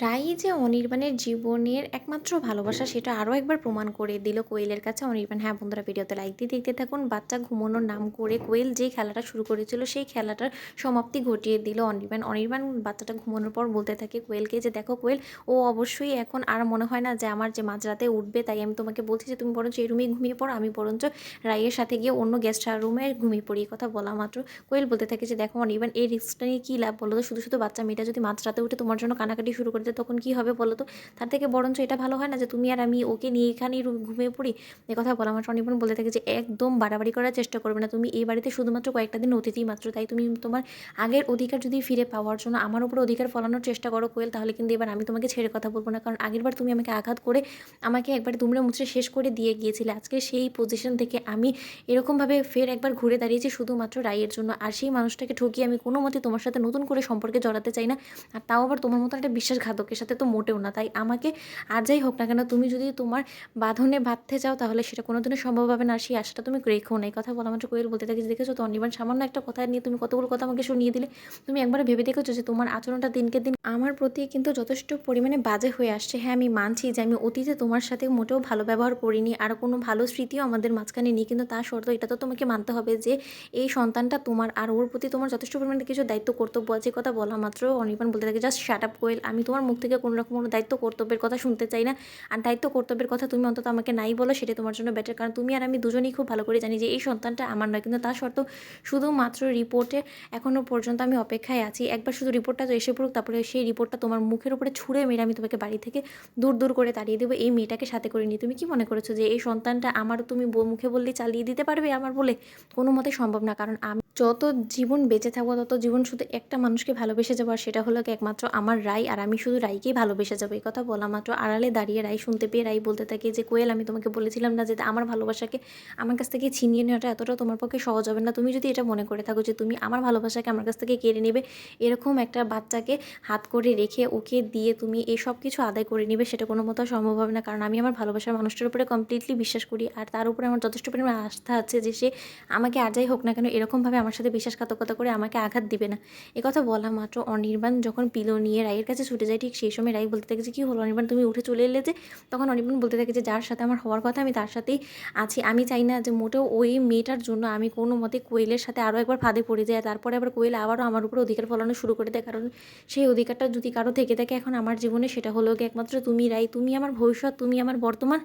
রাই যে অনির্বাণের জীবনের একমাত্র ভালোবাসা সেটা আরও একবার প্রমাণ করে দিল কোয়েলের কাছে অনির্বাণ। হ্যাঁ বন্ধুরা, ভিডিওতে লাইক দিয়ে দেখতে থাকুন। বাচ্চা ঘুমানোর নাম করে কোয়েল যে খেলাটা শুরু করেছিল সেই খেলাটার সমাপ্তি ঘটিয়ে দিল অনির্বাণ। অনির্বাণ বাচ্চাটা ঘুমানোর পর বলতে থাকে কোয়েলকে যে দেখো কোয়েল, ও অবশ্যই এখন আর মনে হয় না যে আমার যে মাঝরাতে উঠবে, তাই আমি তোমাকে বলছি যে তুমি বরঞ্চ এই রুমেই ঘুমিয়ে পড়ো, আমি বরঞ্চ রাইয়ের সাথে গিয়ে অন্য গেস্ট রুমে ঘুমিয়ে পড়ি। এই কথা বলা মাত্র কোয়েল বলতে থাকে যে দেখো অনির্বাণ, এই রিস্কটা নিয়ে কী লাভ বলো তো? শুধু শুধু বাচ্চা মেয়েটা যদি মাঝরাতে উঠে তোমার জন্য কানাকাটি শুরু করে দেয় তখন কী হবে বলো তো? তার থেকে বরঞ্চ এটা ভালো হয় না যে তুমি আর আমি ওকে নিয়ে এখানেই ঘুমিয়ে পড়ি? এ কথা বলা মাত্র অনির্বাণ বলতে থাকে যে একদম বাড়াবাড়ি করার চেষ্টা করবে না। তুমি এই বাড়িতে শুধুমাত্র কয়েকটা দিন অতিথি মাত্র, তাই তুমি তোমার আগের অধিকার যদি ফিরে পাওয়ার জন্য আমার উপর অধিকার ফলানোর চেষ্টা করো কোয়েল, তাহলে কিন্তু এবার আমি তোমাকে ছেড়ে কথা বলবো না। কারণ আগেরবার তুমি আমাকে আঘাত করে আমাকে একবার দুমড়ে মুচড়ে শেষ করে দিয়ে গিয়েছিলে। আজকে সেই পজিশন থেকে আমি এরকমভাবে ফের একবার ঘুরে দাঁড়িয়েছি শুধুমাত্র রাইয়ের জন্য। আর সেই মানুষটাকে ঠকিয়ে আমি কোনো মতে তোমার সাথে নতুন করে সম্পর্কে জড়াতে চাই না। আর তাও আবার তোমার মতো একটা বিশ্বাসঘাতকের সাথে তো মোটেও না। তাই আমাকে আর যাই হোক না কেন, তুমি যদি তোমার বাঁধনে বাঁধতে চাও তাহলে সেটা কোনোদিনও সম্ভব হবে না। আর সেই আশাটা তুমি রেখো না। এই কথা বলা মাত্র কোয়েল বলতে থাকে যে দেখেছো তো অনির্বাণ, সামান্য একটা কথা নিয়ে তুমি কতগুলো কথা আমাকে শুনিয়ে দিলে। তুমি একবার ভেবে দেখেছো যে তোমার আচরণটা দিনকে দিন আমার প্রতি কিন্তু যথেষ্ট পরিমাণে বাজে হয়ে আসছে। হ্যাঁ, আমি মানছি যে আমি অতীতে তোমার সাথে মোটেও ভালো ব্যবহার করিনি, আর কোনো ভালো স্মৃতিও আমাদের মাঝখানে নেই, কিন্তু তা সত্ত্বেও এটা তো তোমাকে মানতে হবে যে এই সন্তানটা তোমার, আর ওর প্রতি তোমার যথেষ্ট পরিমাণে কিছু দায়িত্ব কর্তব্য আছে। কথা বলা মাত্র অনির্বাণ বলতে থাকে জাস্ট শাট আপ কোয়েল, আমি তোমার মুখ থেকে কোনো রকম কোনো দায়িত্ব কর্তব্যের কথা শুনতে চাই না। আর দায়িত্ব কর্তব্যের কথা তুমি অন্তত আমাকে নাই বলো, সেটা তোমার জন্য বেটার। কারণ তুমি আর আমি দুজনেই খুব ভালো করে জানি যে এই সন্তানটা আমার নয়, কিন্তু তা সত্ত্বেও শুধুমাত্র রিপোর্টে এখনও পর্যন্ত আমি অপেক্ষায় আছি। একবার শুধু রিপোর্টটা তো এসে পড়ুক, তারপরে সেই রিপোর্টটা তোমার মুখের উপরে ছুঁড়ে মেরে আমি তোমাকে বাড়ি থেকে দূর দূর করে তাড়িয়ে দেবো। এই মেয়েটাকে সাথে করে নিয়ে তুমি কি মনে করেছো যে এই সন্তানটা আমার তুমি মুখে বললেই চালিয়ে দিতে পারবে আমার বলে? কোনো মতে সম্ভব না। কারণ আমি যত জীবন বেঁচে থাকবো তত জীবন শুধু একটা মানুষকে ভালোবেসে যাবো, আর সেটা হলো একমাত্র আমার রাই। আর আমি শুধু রাইকেই ভালোবেসে যাবো। এই কথা বলা মাত্র আড়ালে দাঁড়িয়ে রাই শুনতে পেয়ে রাই বলতে থাকে যে কোয়েল, আমি তোমাকে বলেছিলাম না যে আমার ভালোবাসাকে আমার কাছ থেকে ছিনিয়ে নেওয়াটা এতটা তোমার পক্ষে সহজ হবে না। তুমি যদি এটা মনে করে থাকো যে তুমি আমার ভালোবাসাকে আমার কাছ থেকে কেড়ে নেবে, এরকম একটা বাচ্চাকে হাত করে রেখে ওকে দিয়ে তুমি এই সব কিছু আদায় করে নেবে, সেটা কোনো মতো সম্ভব হবে না। কারণ আমি আমার ভালোবাসার মানুষটার উপরে কমপ্লিটলি বিশ্বাস করি, আর তার উপরে আমার যথেষ্ট পরিমাণে আস্থা আছে যে সে আমাকে আর যাই হোক না কেন এরকমভাবে আমার সাথে বিশ্বাসঘাতকতা করে আমাকে আঘাত দিবে না। একথা বলা মাত্র অনির্বাণ যখন পিলো নিয়ে রাইয়ের কাছে ছুটে যায়, ঠিক সেই সময় রাই বলতে থাকে যে কী হলো অনির্বাণ, তুমি উঠে চলে এলে যে? তখন অনির্বাণ বলতে থাকে যে যার সাথে আমার হওয়ার কথা আমি তার সাথেই আছি। আমি চাই না যে মোটেও ওই মেয়েটার জন্য আমি কোনো মতে কোয়েলের সাথে আরও একবার ফাঁদে পড়ে যাই, তারপরে আবার কোয়েল আবারও আমার উপরে অধিকার ফলানো শুরু করে দেয়। কারণ সেই অধিকারটা যদি কারো থেকে থাকে এখন আমার জীবনে, সেটা হলো গিয়ে একমাত্র তুমি রাই। তুমি আমার ভবিষ্যৎ, তুমি আমার বর্তমান,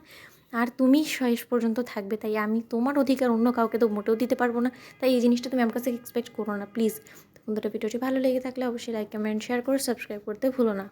আর তুমি শেষ পর্যন্ত থাকবে। তাই আমি তোমার অধিকার অন্য কাউকে তো মোটেও দিতে পারবো না। তাই এই জিনিসটা তুমি আমার কাছ থেকে এক্সপেক্ট করো না প্লিজ। তো বন্ধুরা, ভিডিওটি ভালো লেগে থাকলে অবশ্যই লাইক, কমেন্ট, শেয়ার করে সাবস্ক্রাইব করতে ভুলো না।